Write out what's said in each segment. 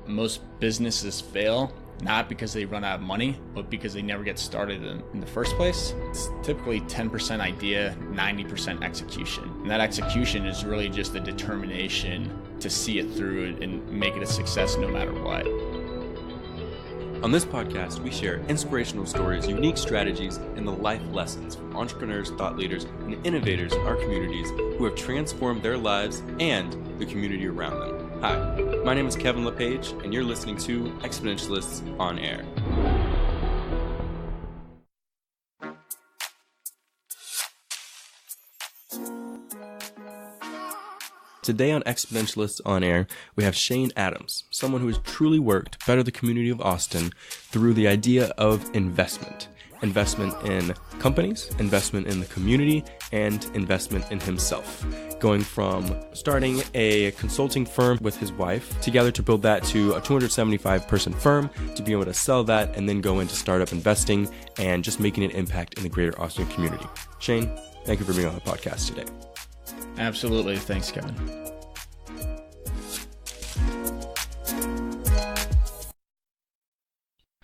most businesses fail not because they run out of money, but because they never get started in the first place. It's typically 10% idea, 90% execution. And that execution is really just the determination to see it through and make it a success no matter what. On this podcast, we share inspirational stories, unique strategies, and the life lessons from entrepreneurs, thought leaders, and innovators in our communities who have transformed their lives and the community around them. Hi, my name is Kevin LePage, and you're listening to Exponentialists on Air. Today on Exponentialists on Air, we have Shane Adams, someone who has truly worked to better the community of Austin through the idea of investment. Investment in companies, investment in the community, and investment in himself. Going from starting a consulting firm with his wife, together to build that to a 275-person firm, to be able to sell that and then go into startup investing and just making an impact in the greater Austin community. Shane, thank you for being on the podcast today. Absolutely. Thanks, Kevin.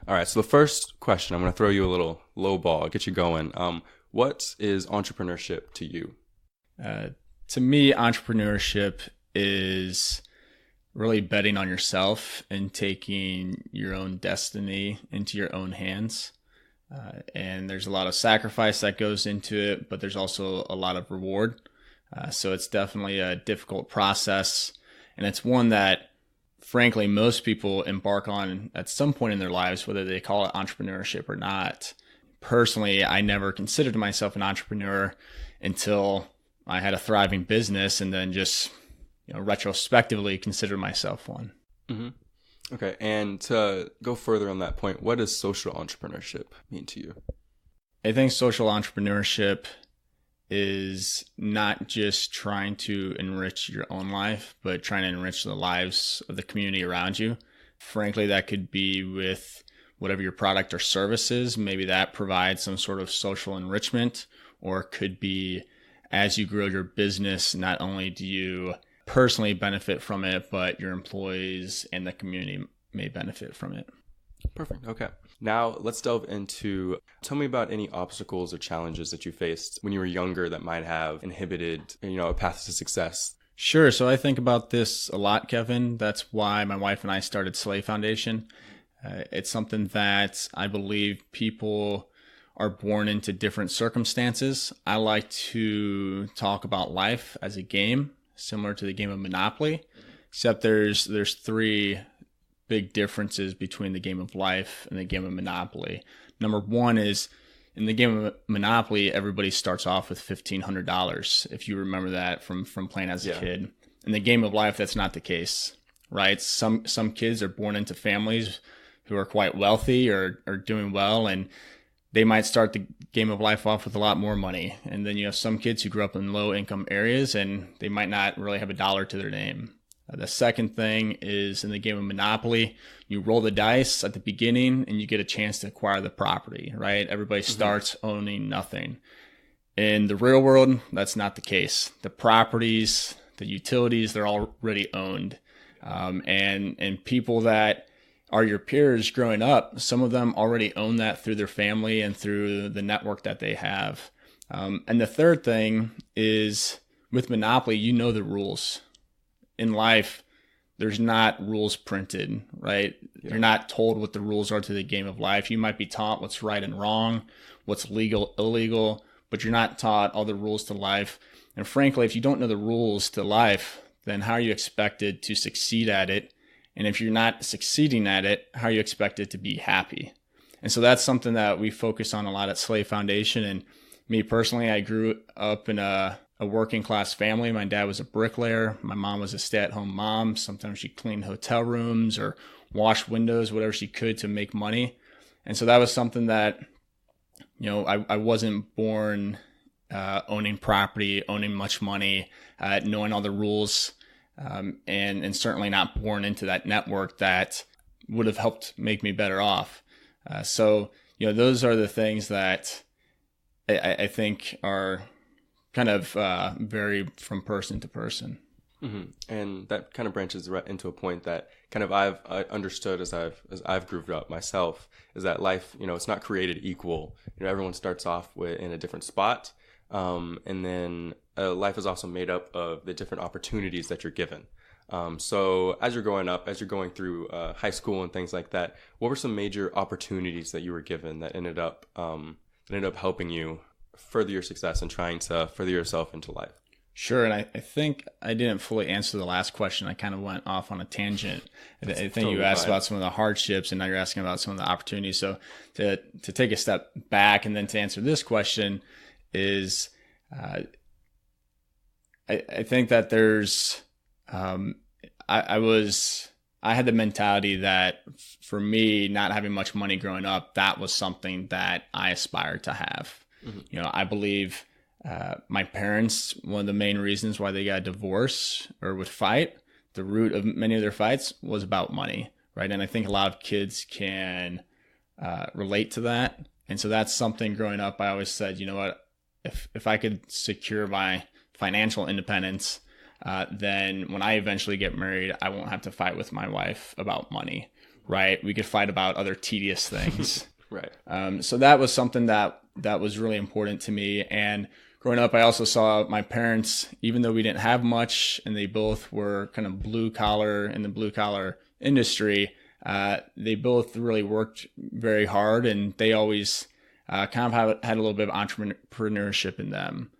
All right, so the first question, I'm going to throw you a little low ball, get you going. What is entrepreneurship to you? To me, entrepreneurship is really betting on yourself and taking your own destiny into your own hands. And there's a lot of sacrifice that goes into it, but there's also a lot of reward. So it's definitely a difficult process, and it's one that, frankly, most people embark on at some point in their lives, whether they call it entrepreneurship or not. Personally, I never considered myself an entrepreneur until I had a thriving business, and then just, retrospectively considered myself one. Mm-hmm. Okay, and to go further on that point, what does social entrepreneurship mean to you? I think social entrepreneurship is not just trying to enrich your own life, but trying to enrich the lives of the community around you. Frankly, that could be with whatever your product or service is. Maybe that provides some sort of social enrichment, or it could be as you grow your business, not only do you personally benefit from it, but your employees and the community may benefit from it. Perfect. Okay. Now let's delve into, tell me about any obstacles or challenges that you faced when you were younger that might have inhibited, a path to success. Sure. So I think about this a lot, Kevin. That's why my wife and I started SLA Foundation. It's something that I believe people are born into different circumstances. I like to talk about life as a game, similar to the game of Monopoly, except there's three big differences between the game of life and the game of Monopoly. Number one is, in the game of Monopoly, everybody starts off with $1,500, if you remember that from playing as a kid. In the game of life, that's not the case, right? Some kids are born into families who are quite wealthy or are doing well, and they might start the game of life off with a lot more money. And then you have some kids who grew up in low income areas, and they might not really have a dollar to their name. The second thing is, in the game of Monopoly, you roll the dice at the beginning and you get a chance to acquire the property, right? Everybody starts owning nothing. In the real world, that's not the case. The properties, the utilities, they're already owned. And people that are your peers growing up, some of them already own that through their family and through the network that they have. And the third thing is, with Monopoly, you know the rules. In life, there's not rules printed, right? Yeah. You're not told what the rules are to the game of life. You might be taught what's right and wrong, what's legal, illegal, but you're not taught all the rules to life. And frankly, if you don't know the rules to life, then how are you expected to succeed at it? And if you're not succeeding at it, how are you expected to be happy? And so that's something that we focus on a lot at SLA Foundation. And me personally, I grew up in a working class family. My dad was a bricklayer. My mom was a stay-at-home mom. Sometimes she cleaned hotel rooms or washed windows, whatever she could to make money. And so that was something that, I wasn't born owning property, owning much money, knowing all the rules, and certainly not born into that network that would have helped make me better off. So those are the things that I think are kind of vary from person to person. And that kind of branches right into a point that kind of I understood as I've grooved up myself, is that life, it's not created equal. Everyone starts off in a different spot, and then life is also made up of the different opportunities that you're given. So as you're growing up, as you're going through high school and things like that, what were some major opportunities that you were given that ended up helping you further your success and trying to further yourself into life? Sure. And I think I didn't fully answer the last question. I kind of went off on a tangent. I think totally you asked about some of the hardships, and now you're asking about some of the opportunities. So to take a step back and then to answer this question is, I think that there's, I had the mentality that for me, not having much money growing up, that was something that I aspired to have. I believe my parents, one of the main reasons why they got a divorce or would fight, the root of many of their fights was about money, right? And I think a lot of kids can relate to that. And so that's something growing up, I always said, you know what, if I could secure my financial independence, then when I eventually get married, I won't have to fight with my wife about money, right? We could fight about other tedious things. Right. So that was something that was really important to me. And growing up, I also saw my parents, even though we didn't have much and they both were kind of blue collar in the blue collar industry, they both really worked very hard, and they always kind of had a little bit of entrepreneurship in them.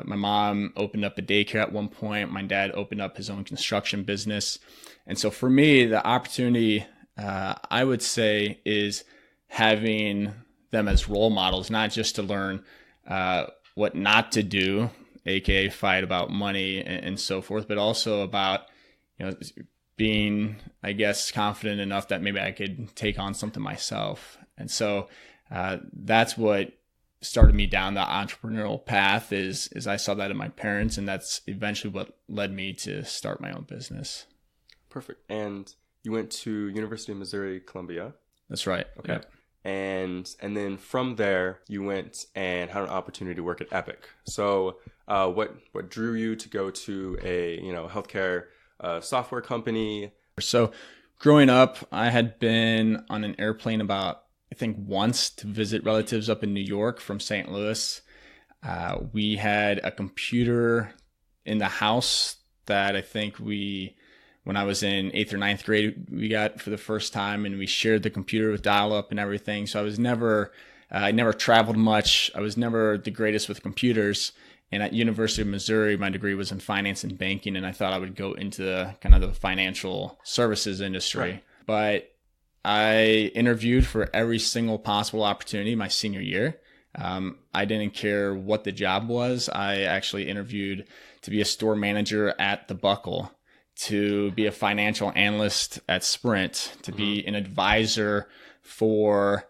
My mom opened up a daycare at one point. My dad opened up his own construction business. And so for me, the opportunity, I would say, is having them as role models, not just to learn what not to do, aka fight about money and so forth, but also about being, I guess, confident enough that maybe I could take on something myself. And so that's what started me down the entrepreneurial path is I saw that in my parents, and that's eventually what led me to start my own business. Perfect. And you went to University of Missouri, Columbia. That's right. Okay. Yep. And then from there, you went and had an opportunity to work at Epic. So what drew you to go to a healthcare software company? So growing up, I had been on an airplane about, I think, once to visit relatives up in New York from St. Louis. We had a computer in the house that I think when I was in 8th or 9th grade, we got for the first time, and we shared the computer with dial-up and everything. So I never traveled much. I was never the greatest with computers. And at University of Missouri, my degree was in finance and banking, and I thought I would go into the financial services industry. Right. But I interviewed for every single possible opportunity my senior year. I didn't care what the job was. I actually interviewed to be a store manager at The Buckle, to be a financial analyst at Sprint, to be an advisor for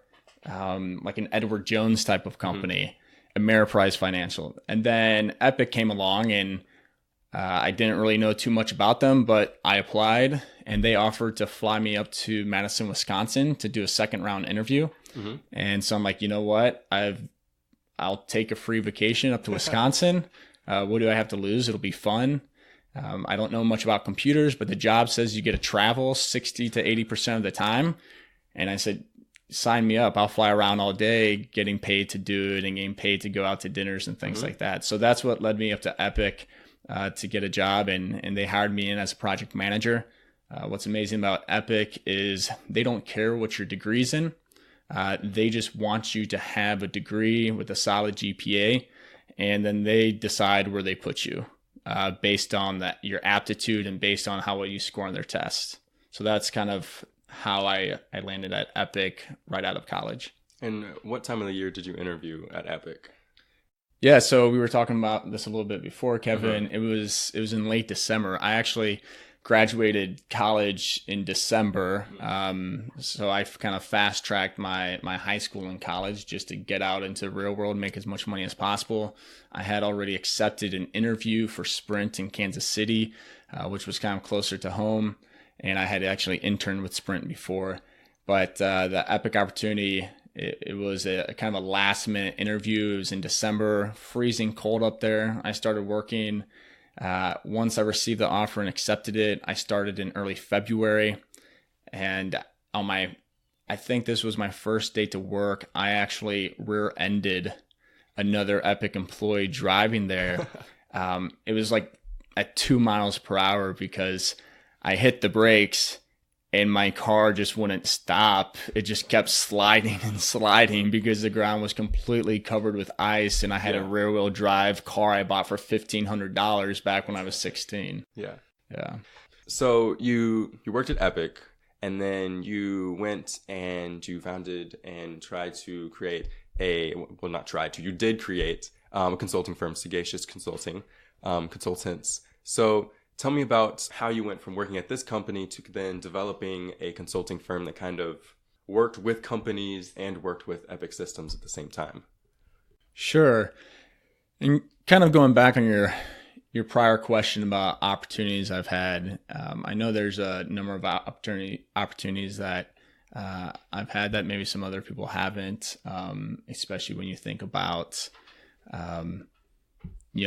like an Edward Jones type of company, Ameriprise Financial. And then Epic came along, and I didn't really know too much about them, but I applied, and they offered to fly me up to Madison, Wisconsin to do a second round interview. And so I'm like, you know what? I'll take a free vacation up to Wisconsin. What do I have to lose? It'll be fun. I don't know much about computers, but the job says you get to travel 60 to 80% of the time. And I said, sign me up. I'll fly around all day getting paid to do it and getting paid to go out to dinners and things like that. So that's what led me up to Epic to get a job. And they hired me in as a project manager. What's amazing about Epic is they don't care what your degree's in. They just want you to have a degree with a solid GPA. And then they decide where they put you. Based on your aptitude and based on how well you score on their tests. So that's kind of how I landed at Epic right out of college. And what time of the year did you interview at Epic? Yeah, so we were talking about this a little bit before, Kevin. It was in late December. I actually graduated college in December. So I kind of fast tracked my high school and college just to get out into the real world, make as much money as possible. I had already accepted an interview for Sprint in Kansas City, which was kind of closer to home. And I had actually interned with Sprint before. But the Epic opportunity, it was a kind of a last minute interview. It was in December, freezing cold up there. I started working Once I received the offer and accepted it, I started in early February. And I think this was my first day to work, I actually rear-ended another Epic employee driving there. It was like at 2 miles per hour because I hit the brakes and my car just wouldn't stop. It just kept sliding and sliding because the ground was completely covered with ice, and I had a rear-wheel drive car I bought for $1,500 back when I was 16. Yeah. Yeah. So you worked at Epic, and then you went and you founded and tried to create you did create a consulting firm, Sagacious Consultants. So tell me about how you went from working at this company to then developing a consulting firm that kind of worked with companies and worked with Epic systems at the same time. Sure. And kind of going back on your prior question about opportunities I've had, I know there's a number of opportunities that I've had that maybe some other people haven't, especially when you think about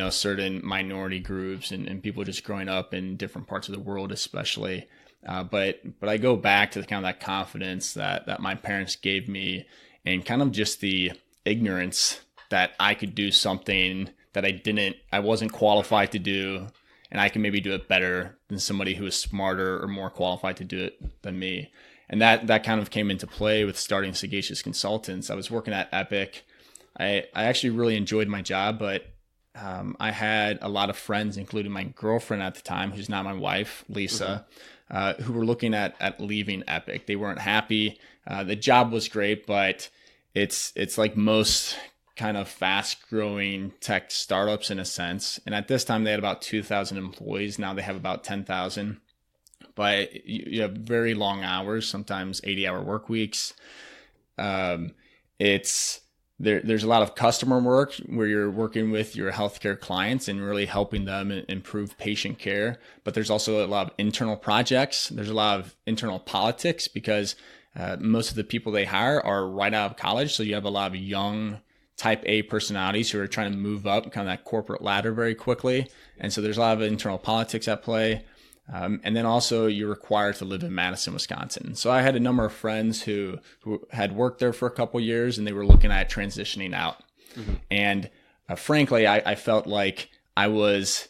certain minority groups and people just growing up in different parts of the world, especially. But I go back to kind of that confidence that my parents gave me, and kind of just the ignorance that I could do something that I wasn't qualified to do, and I can maybe do it better than somebody who is smarter or more qualified to do it than me. And that kind of came into play with starting Sagacious Consultants. I was working at Epic. I actually really enjoyed my job, but I had a lot of friends, including my girlfriend at the time, who's now my wife, Lisa, who were looking at leaving Epic. They weren't happy. The job was great, but it's like most kind of fast-growing tech startups in a sense. And at this time, they had about 2,000 employees. Now they have about 10,000. But you have very long hours, sometimes 80-hour work weeks. There's a lot of customer work where you're working with your healthcare clients and really helping them improve patient care. But there's also a lot of internal projects. There's a lot of internal politics because most of the people they hire are right out of college. So you have a lot of young type A personalities who are trying to move up kind of that corporate ladder very quickly. And so there's a lot of internal politics at play. And then also you're required to live in Madison, Wisconsin. So I had a number of friends who had worked there for a couple years, and they were looking at transitioning out. Mm-hmm. And frankly, I felt like I was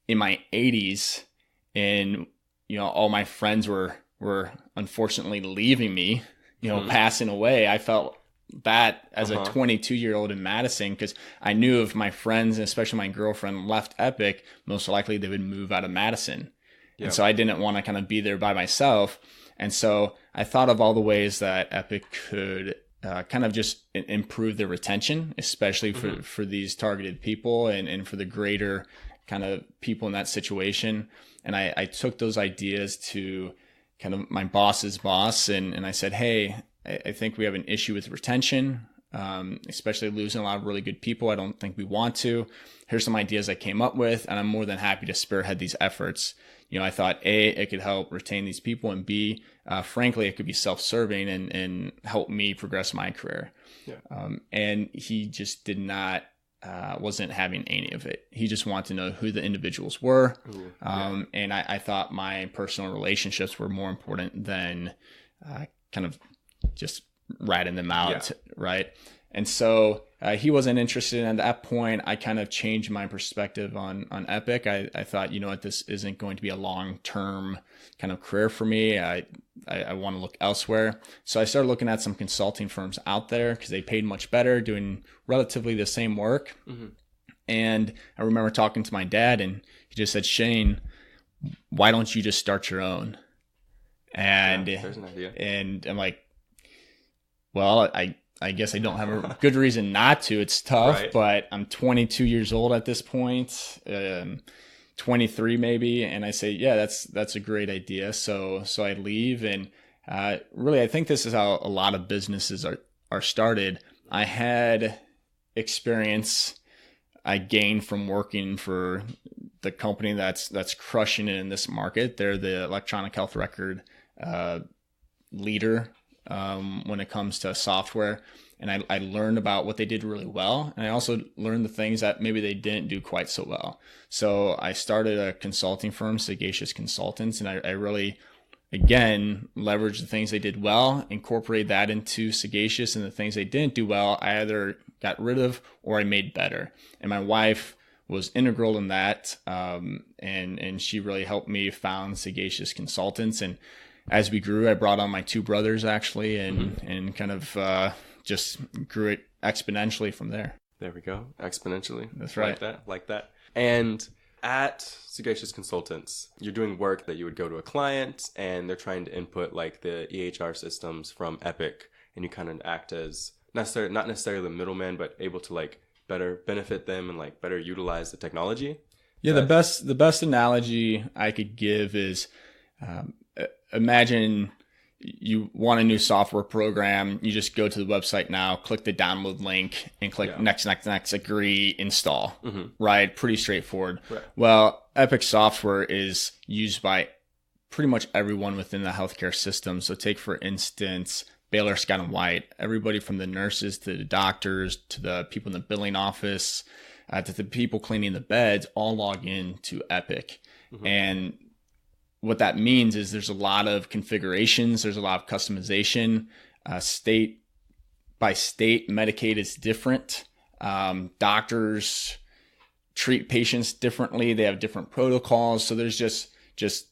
in my 80s, and all my friends were unfortunately leaving me, passing away. I felt that as a 22-year-old in Madison, because I knew if my friends, and especially my girlfriend, left Epic, most likely they would move out of Madison. Yep. And so I didn't want to kind of be there by myself. And so I thought of all the ways that Epic could kind of just improve their retention, especially for these targeted people and for the greater kind of people in that situation. And I took those ideas to kind of my boss's boss, and I said, hey, I think we have an issue with retention, especially losing a lot of really good people. I don't think we want to. Here's some ideas I came up with, and I'm more than happy to spearhead these efforts. I thought A, it could help retain these people, and B, frankly, it could be self-serving and help me progress my career. Yeah. And he just wasn't having any of it. He just wanted to know who the individuals were. Ooh, yeah. And I thought my personal relationships were more important than kind of just ratting them out, right? And so he wasn't interested. And at that point, I kind of changed my perspective on Epic. I thought, this isn't going to be a long-term kind of career for me. I want to look elsewhere. So I started looking at some consulting firms out there because they paid much better, doing relatively the same work. Mm-hmm. And I remember talking to my dad, and he just said, Shane, why don't you just start your own? And there's an idea. And I'm like, well, I guess I don't have a good reason not to. It's tough, right. But I'm 22 years old at this point, 23 maybe. And I say, yeah, that's a great idea. So I leave. And really, I think this is how a lot of businesses are started. I had experience I gained from working for the company that's crushing it in this market. They're the electronic health record leader when it comes to software. And I learned about what they did really well. And I also learned the things that maybe they didn't do quite so well. So I started a consulting firm, Sagacious Consultants, and I really, again, leveraged the things they did well, incorporated that into Sagacious, and the things they didn't do well, I either got rid of or I made better. And my wife was integral in that. And she really helped me found Sagacious Consultants. And as we grew, I brought on my two brothers actually, and kind of, just grew it exponentially from there. There we go. Exponentially. That's right. Like that. And at Sagacious Consultants, you're doing work that you would go to a client and they're trying to input like the EHR systems from Epic, and you kind of act as not necessarily the middleman, but able to like better benefit them and like better utilize the technology. Yeah, the best analogy I could give is imagine you want a new software program. You just go to the website now, click the download link, and click next, agree, install. Right? Pretty straightforward. Right. Well, Epic software is used by pretty much everyone within the healthcare system. So take, for instance, Baylor Scott & White. Everybody from the nurses to the doctors to the people in the billing office to the people cleaning the beds all log in to Epic. And what that means is there's a lot of configurations, there's a lot of customization. State by state, Medicaid is different. Doctors treat patients differently. They have different protocols. So there's just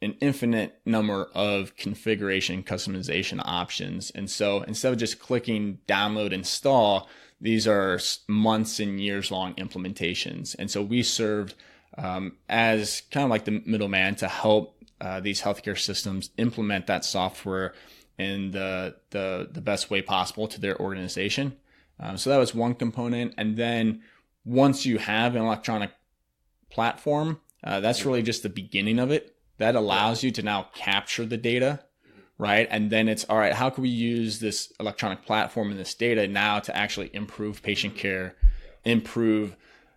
an infinite number of configuration customization options. And so instead of just clicking download, install, these are months and years long implementations. And so we served as kind of like the middleman to help these healthcare systems implement that software in the best way possible to their organization. So that was one component. And then once you have an electronic platform, that's really just the beginning of it. That allows you to now capture the data, right? And then it's, all right, how can we use this electronic platform and this data now to actually improve patient care, improve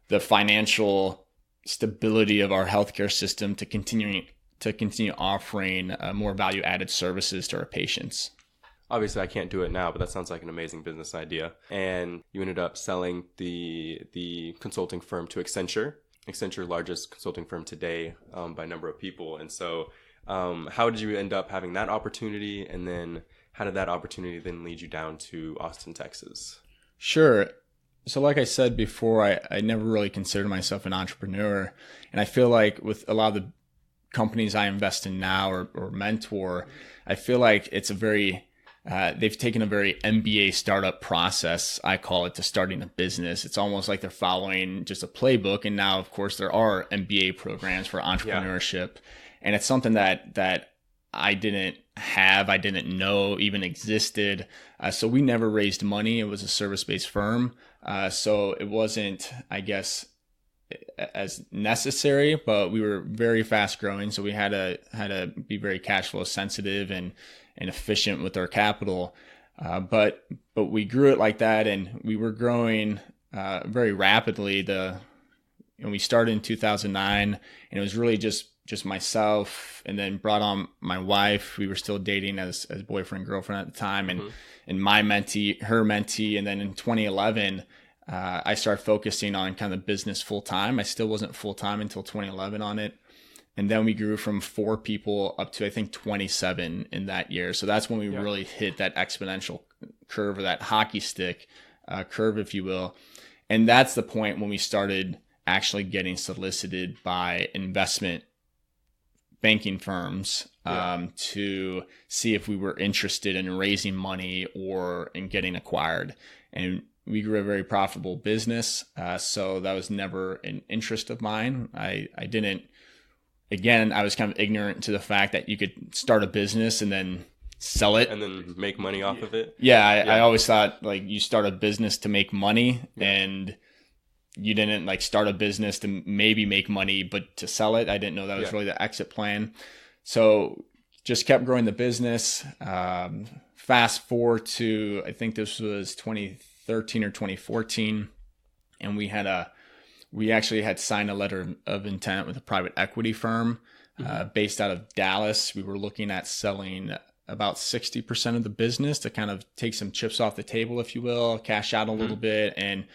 the financial stability of our healthcare system to continue offering more value-added services to our patients. Obviously, I can't do it now, but that sounds like an amazing business idea. And you ended up selling the consulting firm to Accenture. Accenture, largest consulting firm today by number of people. And so how did you end up having that opportunity? And then how did that opportunity then lead you down to Austin, Texas? Sure. So like I said before, I never really considered myself an entrepreneur. And I feel like with a lot of the companies I invest in now or mentor, I feel like it's they've taken a very MBA startup process, I call it, to starting a business. It's almost like they're following just a playbook. And now, of course, there are MBA programs for entrepreneurship. Yeah. And it's something that I didn't know even existed. So we never raised money. It was a service-based firm. So it wasn't, I guess, as necessary, but we were very fast growing. So we had to be very cash flow sensitive and efficient with our capital. But we grew it like that, and we were growing very rapidly. And we started in 2009, and it was really just myself, and then brought on my wife. We were still dating as boyfriend, girlfriend at the time, and my mentee, her mentee. And then in 2011, I started focusing on kind of business full time. I still wasn't full time until 2011 on it. And then we grew from 4 people up to, I think, 27 in that year. So that's when we really hit that exponential curve, or that hockey stick curve, if you will. And that's the point when we started actually getting solicited by investment banking firms to see if we were interested in raising money or in getting acquired. And we grew a very profitable business. So that was never an interest of mine. I was kind of ignorant to the fact that you could start a business and then sell it. And then make money off of it. I always thought like you start a business to make money, and you didn't like start a business to maybe make money, but to sell it. I didn't know that was really the exit plan. So just kept growing the business. Fast forward to, I think this was 2013 or 2014. And we actually had signed a letter of intent with a private equity firm based out of Dallas. We were looking at selling about 60% of the business to kind of take some chips off the table, if you will, cash out a little bit and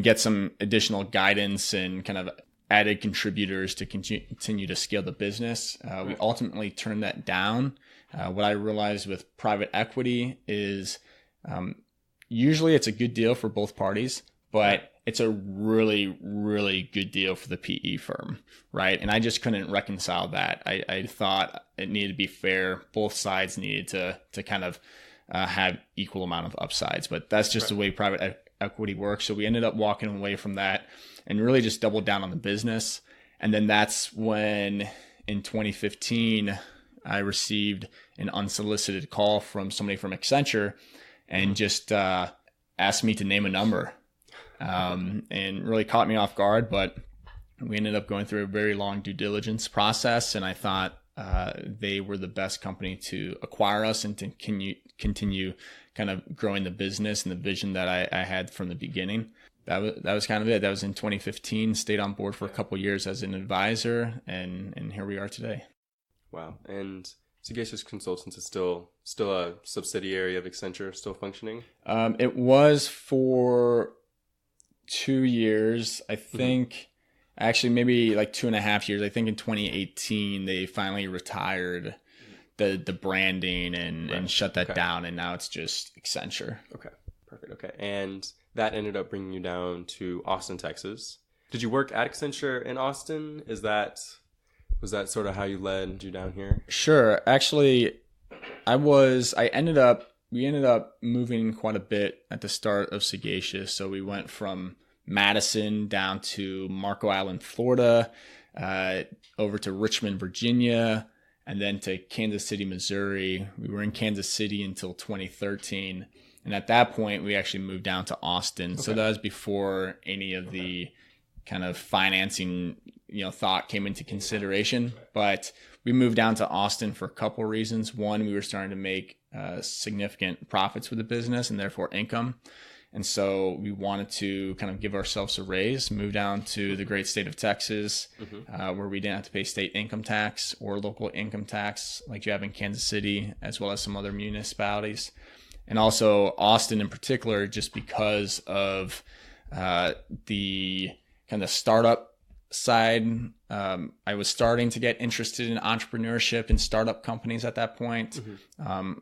get some additional guidance and kind of added contributors to continue to scale the business. We ultimately turned that down. What I realized with private equity is usually it's a good deal for both parties, but it's a really, really good deal for the PE firm, right? And I just couldn't reconcile that. I thought it needed to be fair. Both sides needed to kind of have equal amount of upsides, but that's just the way private equity works. So we ended up walking away from that and really just doubled down on the business. And then that's when in 2015, I received an unsolicited call from somebody from Accenture and just asked me to name a number. And really caught me off guard, but we ended up going through a very long due diligence process. And I thought they were the best company to acquire us and to continue kind of growing the business and the vision that I had from the beginning. That was kind of it. That was in 2015, stayed on board for a couple of years as an advisor, and here we are today. Wow. And Sagacious Consultants is still a subsidiary of Accenture, still functioning? It was for 2 years, I think. Actually, maybe like 2.5 years. I think in 2018 they finally retired the branding and shut that down, and now it's just Accenture. Okay, perfect. Okay, and that ended up bringing you down to Austin, Texas. Did you work at Accenture in Austin? Was that sort of how you led you down here? Sure. Actually, we ended up moving quite a bit at the start of Sagacious. So we went from Madison down to Marco Island, Florida, over to Richmond, Virginia, and then to Kansas City, Missouri. We were in Kansas City until 2013. And at that point, we actually moved down to Austin. Okay. So that was before any of the kind of financing, thought came into consideration. But we moved down to Austin for a couple of reasons. One, we were starting to make significant profits with the business and therefore income. And so we wanted to kind of give ourselves a raise, move down to the great state of Texas, where we didn't have to pay state income tax or local income tax like you have in Kansas City, as well as some other municipalities. And also Austin in particular, just because of the kind of startup side. I was starting to get interested in entrepreneurship and startup companies at that point.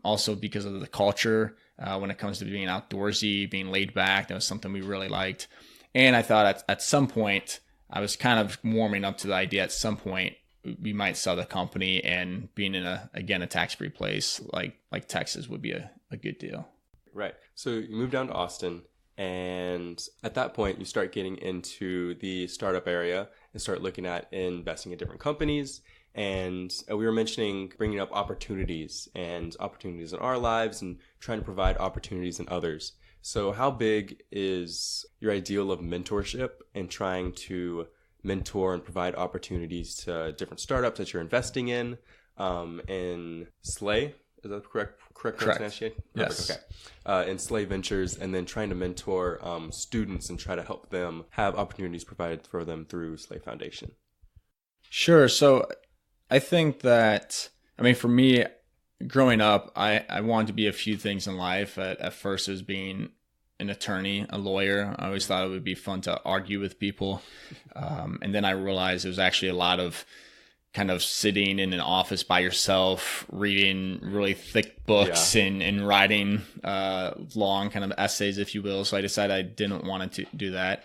Also because of the culture when it comes to being outdoorsy, being laid back. That was something we really liked. And I thought at some point, I was kind of warming up to the idea at some point we might sell the company, and being in a tax-free place like Texas would be a good deal. Right. So you moved down to Austin. And at that point, you start getting into the startup area and start looking at investing in different companies. And we were mentioning bringing up opportunities in our lives and trying to provide opportunities in others. So how big is your ideal of mentorship and trying to mentor and provide opportunities to different startups that you're investing in SLA? Is that correct pronunciation? Yes. Okay. In SLA Ventures, and then trying to mentor students and try to help them have opportunities provided for them through SLA Foundation. Sure. So I think that, for me, growing up, I wanted to be a few things in life. At first, it was being an attorney, a lawyer. I always thought it would be fun to argue with people. And then I realized it was actually a lot of kind of sitting in an office by yourself, reading really thick books and writing long kind of essays, if you will. So I decided I didn't want to do that.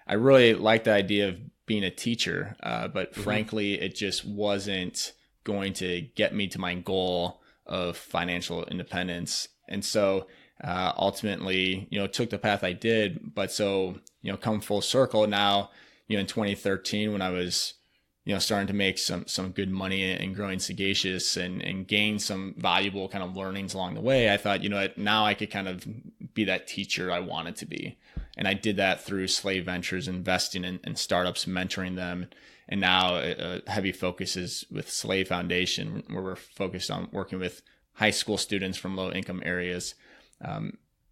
I really liked the idea of being a teacher, but frankly, it just wasn't going to get me to my goal of financial independence. And so ultimately, took the path I did. But so, come full circle now, in 2013, when I was starting to make some good money and growing Sagacious and gain some valuable kind of learnings along the way, I thought, now I could kind of be that teacher I wanted to be. And I did that through SLA Ventures, investing in startups, mentoring them. And now a heavy focus is with SLA Foundation, where we're focused on working with high school students from low income areas.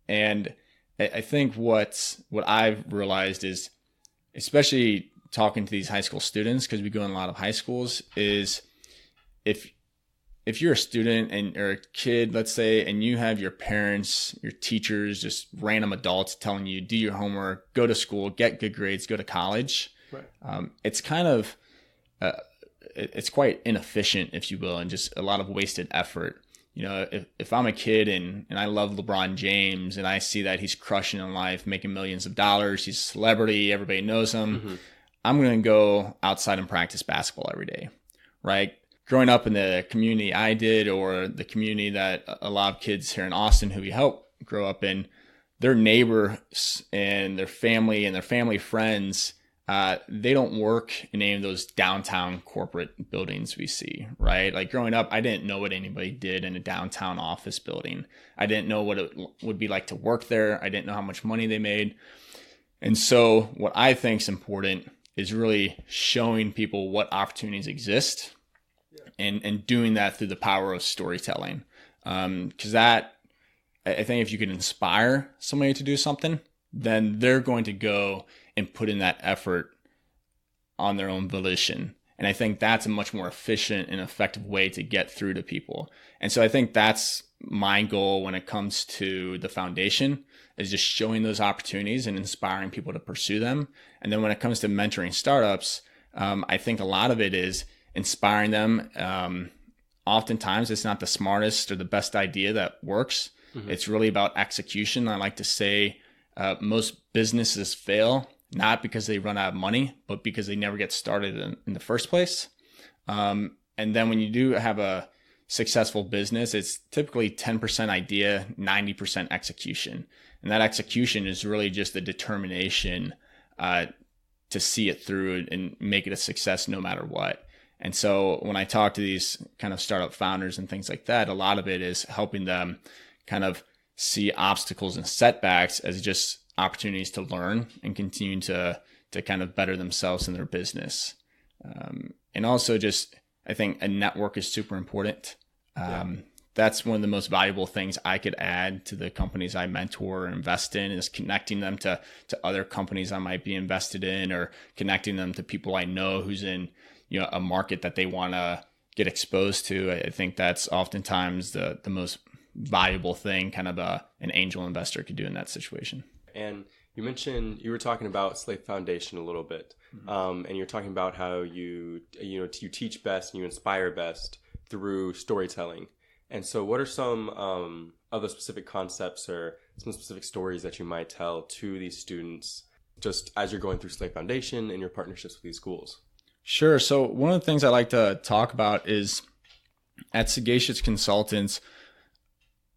And I think what I've realized is, especially talking to these high school students, because we go in a lot of high schools, is if if you're a student and or a kid, let's say, and you have your parents, your teachers, just random adults telling you, do your homework, go to school, get good grades, go to college. Right. It's kind of, it's quite inefficient, if you will, and just a lot of wasted effort. If I'm a kid and I love LeBron James and I see that he's crushing in life, making millions of dollars, he's a celebrity, everybody knows him, I'm going to go outside and practice basketball every day, right? Growing up in the community I did, or the community that a lot of kids here in Austin who we help grow up in, their neighbors and their family friends, they don't work in any of those downtown corporate buildings we see, right? Like growing up, I didn't know what anybody did in a downtown office building. I didn't know what it would be like to work there. I didn't know how much money they made. And so what I think is important is really showing people what opportunities exist, and doing that through the power of storytelling. Because I think if you can inspire somebody to do something, then they're going to go and put in that effort on their own volition. And I think that's a much more efficient and effective way to get through to people. And so I think that's my goal when it comes to the foundation, is just showing those opportunities and inspiring people to pursue them. And then when it comes to mentoring startups, I think a lot of it is inspiring them. Oftentimes it's not the smartest or the best idea that works. It's really about execution. I like to say most businesses fail not because they run out of money, but because they never get started in the first place. And then when you do have a successful business, it's typically 10% idea, 90% execution. And that execution is really just the determination to see it through and make it a success no matter what. And so when I talk to these kind of startup founders and things like that, a lot of it is helping them kind of see obstacles and setbacks as just opportunities to learn and continue to kind of better themselves in their business. And also just, I think a network is super important. That's one of the most valuable things I could add to the companies I mentor or invest in, is connecting them to other companies I might be invested in, or connecting them to people I know who's in a market that they want to get exposed to. I think that's oftentimes the most valuable thing kind of an angel investor could do in that situation. And you were talking about SLA Foundation a little bit, and you're talking about how you teach best and you inspire best through storytelling. And so what are some other specific concepts or some specific stories that you might tell to these students just as you're going through SLA Foundation and your partnerships with these schools? Sure. So one of the things I like to talk about is at Sagacious Consultants,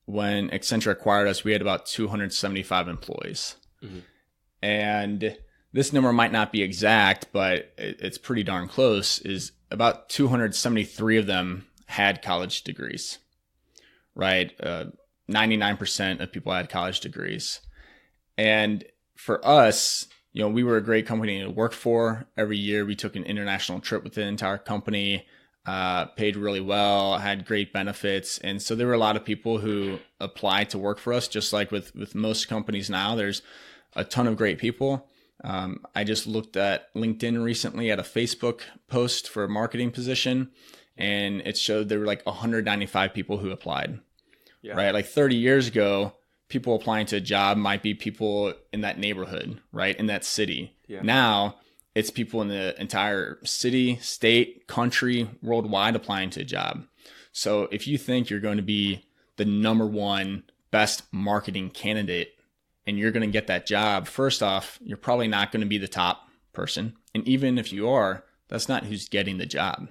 when Accenture acquired us, we had about 275 employees. And this number might not be exact, but it's pretty darn close, is about 273 of them had college degrees, right? 99% of people had college degrees. And for us, we were a great company to work for. Every year we took an international trip with the entire company, paid really well, had great benefits. And so there were a lot of people who applied to work for us, just like with most companies now. There's a ton of great people. I just looked at LinkedIn recently at a Facebook post for a marketing position, and it showed there were like 195 people who applied, right? Like 30 years ago, people applying to a job might be people in that neighborhood, right? In that city. Now it's people in the entire city, state, country, worldwide applying to a job. So if you think you're going to be the number one best marketing candidate and you're going to get that job, first off, you're probably not going to be the top person. And even if you are, that's not who's getting the job,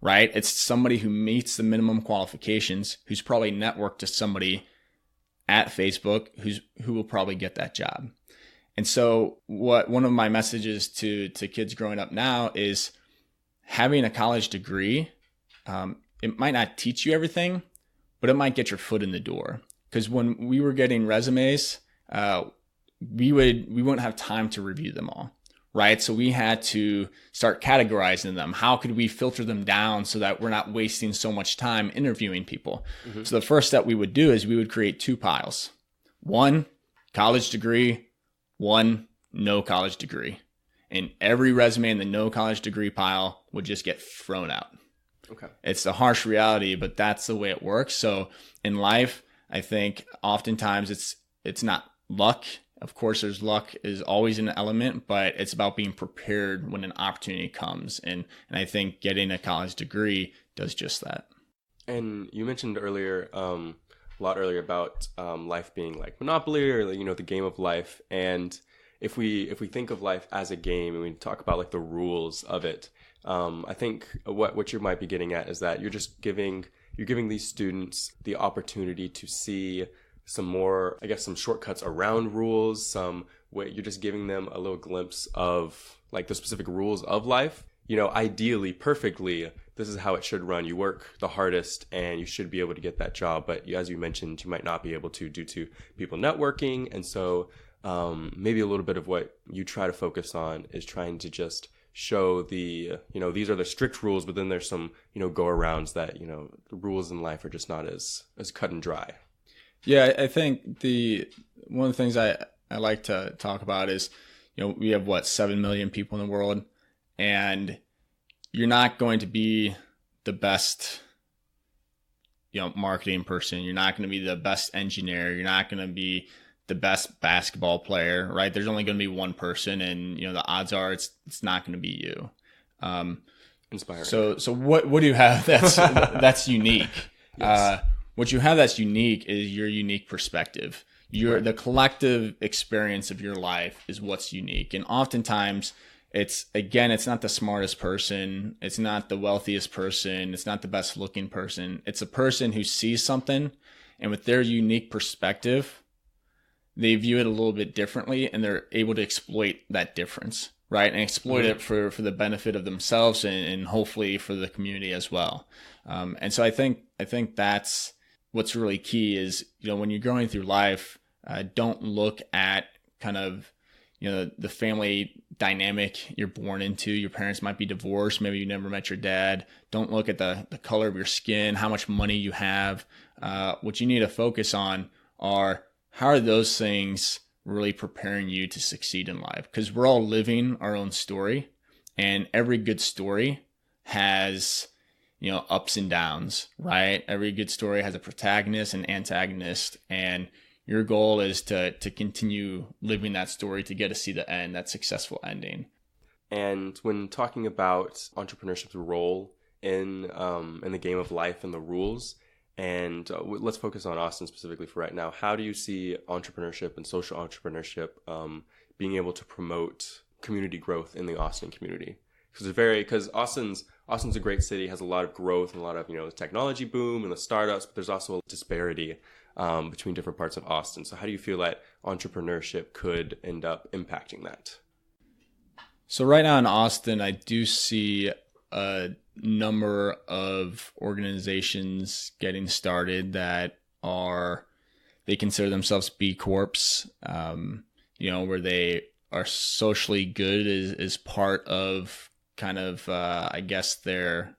right? It's somebody who meets the minimum qualifications, who's probably networked to somebody at Facebook who will probably get that job. And so one of my messages to kids growing up now is having a college degree, it might not teach you everything, but it might get your foot in the door. Because when we were getting resumes, we wouldn't have time to review them all, right? So we had to start categorizing them. How could we filter them down so that we're not wasting so much time interviewing people? So the first step we would do is we would create two piles. One, college degree. One, no college degree. And every resume in the no college degree pile would just get thrown out. Okay. It's a harsh reality, but that's the way it works. So in life, I think oftentimes it's not luck. Of course, there's luck is always an element, but it's about being prepared when an opportunity comes. And I think getting a college degree does just that. And you mentioned earlier, a lot earlier about life being like Monopoly or, the game of life. And if we think of life as a game and we talk about like the rules of it, I think what you might be getting at is that you're giving these students the opportunity to see some more, I guess, some shortcuts around rules, you're just giving them a little glimpse of like the specific rules of life. Ideally, perfectly, this is how it should run. You work the hardest and you should be able to get that job. But as you mentioned, you might not be able to due to people networking. And so maybe a little bit of what you try to focus on is trying to just show these are the strict rules, but then there's some, go arounds that, the rules in life are just not as cut and dry. Yeah, I think one of the things I like to talk about is, we have 7 million people in the world, and you're not going to be the best, marketing person. You're not going to be the best engineer. You're not going to be the best basketball player, right? There's only going to be one person, and the odds are it's not going to be you. Inspiring. So what do you have that's unique? Yes. What you have that's unique is your unique perspective. The collective experience of your life is what's unique. And oftentimes it's not the smartest person. It's not the wealthiest person. It's not the best looking person. It's a person who sees something, and with their unique perspective, they view it a little bit differently, and they're able to exploit that difference, right? And exploit it for the benefit of themselves and hopefully for the community as well. And so I think that's what's really key is, when you're going through life, don't look at kind of, the family dynamic you're born into. Your parents might be divorced. Maybe you never met your dad. Don't look at the color of your skin, how much money you have. What you need to focus on are how are those things really preparing you to succeed in life? Because we're all living our own story, and every good story has ups and downs, right? Every good story has a protagonist and antagonist, and your goal is to continue living that story to get to see the end, that successful ending. And when talking about entrepreneurship's role in the game of life and the rules, and let's focus on Austin specifically for right now. How do you see entrepreneurship and social entrepreneurship being able to promote community growth in the Austin community? Because Austin's a great city, has a lot of growth and a lot of, the technology boom and the startups, but there's also a disparity between different parts of Austin. So how do you feel that entrepreneurship could end up impacting that? So right now in Austin, I do see a number of organizations getting started that they consider themselves B Corps, where they are socially good is part of kind of, I guess their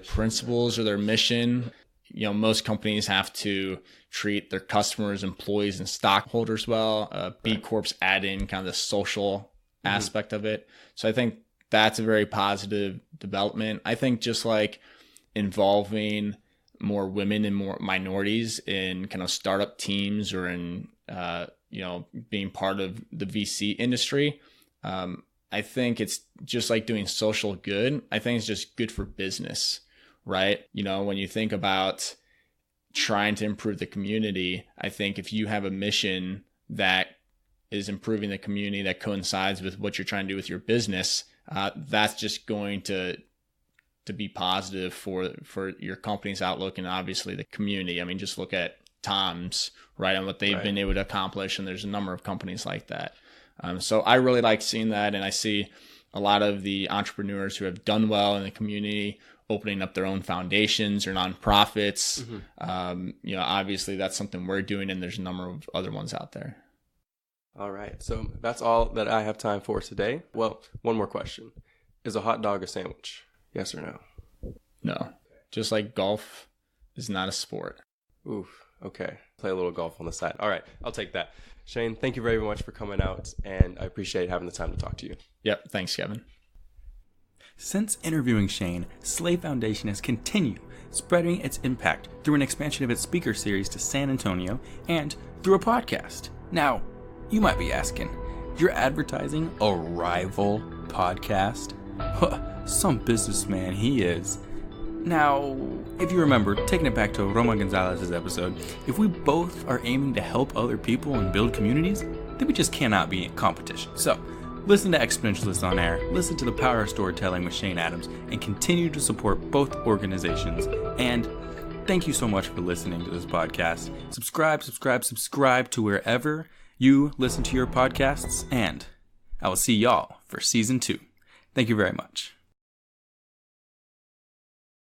principles or their mission. Most companies have to treat their customers, employees, and stockholders well. B Corps add in kind of the social aspect of it. So I think that's a very positive development. I think just like involving more women and more minorities in kind of startup teams or in, being part of the VC industry, I think it's just like doing social good. I think it's just good for business, right? When you think about trying to improve the community, I think if you have a mission that is improving the community that coincides with what you're trying to do with your business, that's just going to be positive for your company's outlook and obviously the community. I mean, just look at Tom's, right, and what they've been able to accomplish, and there's a number of companies like that. So I really like seeing that, and I see a lot of the entrepreneurs who have done well in the community opening up their own foundations or nonprofits. Obviously that's something we're doing, and there's a number of other ones out there. All right. So that's all that I have time for today. Well, one more question. Is a hot dog a sandwich? Yes or no? No. Just like golf is not a sport. Oof. Okay. Play a little golf on the side. All right. I'll take that. Shane, thank you very much for coming out, and I appreciate having the time to talk to you. Yep. Thanks, Kevin. Since interviewing Shane, SLA Foundation has continued spreading its impact through an expansion of its speaker series to San Antonio and through a podcast. Now, you might be asking, you're advertising a rival podcast? Some businessman he is. Now, if you remember, taking it back to Roman Gonzalez's episode, if we both are aiming to help other people and build communities, then we just cannot be in competition. So, listen to Exponentialists on Air, listen to the power of storytelling with Shane Adams, and continue to support both organizations. And thank you so much for listening to this podcast. Subscribe to wherever you listen to your podcasts, and I will see y'all for season 2. Thank you very much.